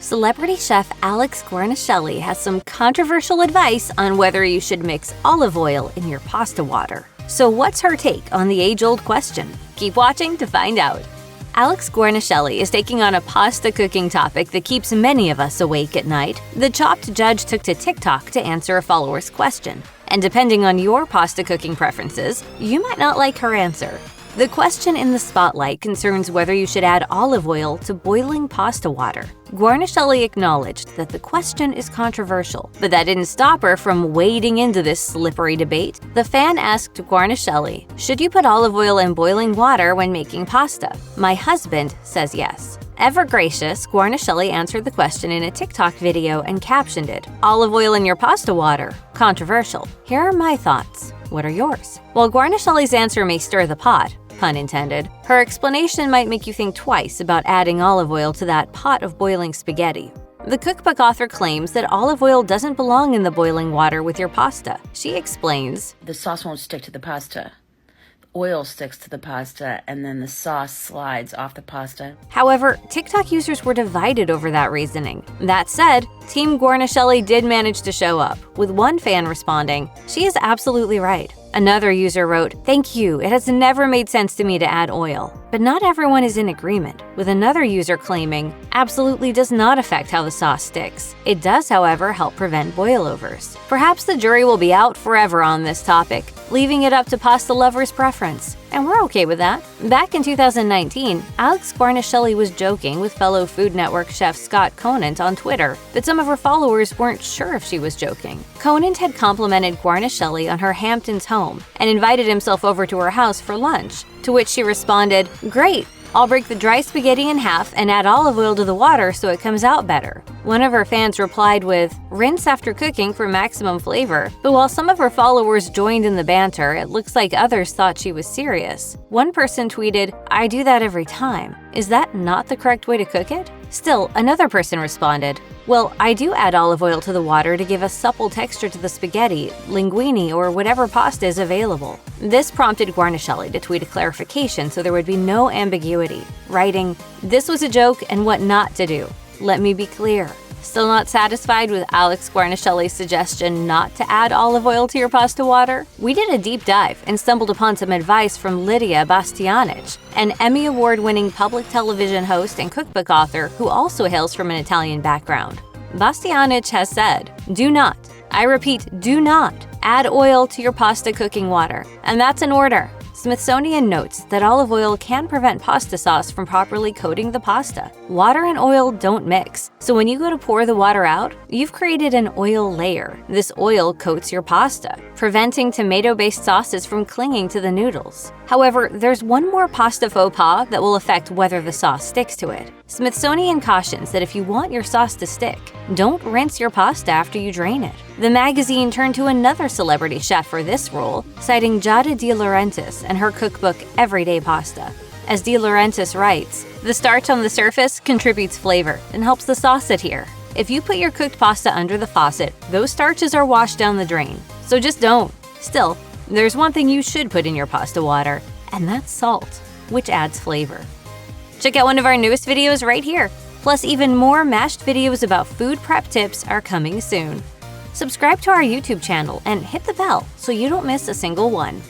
Celebrity chef Alex Guarnaschelli has some controversial advice on whether you should mix olive oil in your pasta water. So what's her take on the age-old question? Keep watching to find out. Alex Guarnaschelli is taking on a pasta cooking topic that keeps many of us awake at night. The Chopped judge took to TikTok to answer a follower's question. And depending on your pasta cooking preferences, you might not like her answer. The question in the spotlight concerns whether you should add olive oil to boiling pasta water. Guarnaschelli acknowledged that the question is controversial, but that didn't stop her from wading into this slippery debate. The fan asked Guarnaschelli, "Should you put olive oil in boiling water when making pasta?" "My husband says yes." Ever gracious, Guarnaschelli answered the question in a TikTok video and captioned it, "Olive oil in your pasta water? Controversial. Here are my thoughts. What are yours?" While Guarnaschelli's answer may stir the pot, pun intended, her explanation might make you think twice about adding olive oil to that pot of boiling spaghetti. The cookbook author claims that olive oil doesn't belong in the boiling water with your pasta. She explains, "The sauce won't stick to the pasta. Oil sticks to the pasta, and then the sauce slides off the pasta." However, TikTok users were divided over that reasoning. That said, Team Guarnaschelli did manage to show up, with one fan responding, "She is absolutely right." Another user wrote, "Thank you, it has never made sense to me to add oil." But not everyone is in agreement, with another user claiming, "Absolutely does not affect how the sauce sticks. It does, however, help prevent boilovers." Perhaps the jury will be out forever on this topic, leaving it up to pasta lovers' preference. And we're okay with that. Back in 2019, Alex Guarnaschelli was joking with fellow Food Network chef Scott Conant on Twitter, but some of her followers weren't sure if she was joking. Conant had complimented Guarnaschelli on her Hamptons home and invited himself over to her house for lunch, to which she responded, "Great! I'll break the dry spaghetti in half and add olive oil to the water so it comes out better." One of her fans replied with, "Rinse after cooking for maximum flavor." But while some of her followers joined in the banter, it looks like others thought she was serious. One person tweeted, "I do that every time. Is that not the correct way to cook it?" Still, another person responded, "Well, I do add olive oil to the water to give a supple texture to the spaghetti, linguine, or whatever pasta is available." This prompted Guarnaschelli to tweet a clarification so there would be no ambiguity, writing, "This was a joke and what not to do. Let me be clear." Still not satisfied with Alex Guarnaschelli's suggestion not to add olive oil to your pasta water? We did a deep dive and stumbled upon some advice from LIDIA BASTIANICH, an Emmy Award-winning public television host and cookbook author who also hails from an Italian background. Bastianich has said, "Do not, I repeat, do not add oil to your pasta cooking water." And that's an order. Smithsonian notes that olive oil can prevent pasta sauce from properly coating the pasta. Water and oil don't mix, so when you go to pour the water out, you've created an oil layer. This oil coats your pasta, preventing tomato-based sauces from clinging to the noodles. However, there's one more pasta faux pas that will affect whether the sauce sticks to it. Smithsonian cautions that if you want your sauce to stick, don't rinse your pasta after you drain it. The magazine turned to another celebrity chef for this rule, citing GIADA de LAURENTIIS and her cookbook Everyday Pasta. As de LAURENTIIS writes, "The starch on the surface contributes flavor and helps the sauce adhere. If you put your cooked pasta under the faucet, those starches are washed down the drain. So just don't." Still, there's one thing you should put in your pasta water, and that's salt, which adds flavor. Check out one of our newest videos right here. Plus, even more mashed videos about food prep tips are coming soon. Subscribe to our YouTube channel and hit the bell so you don't miss a single one.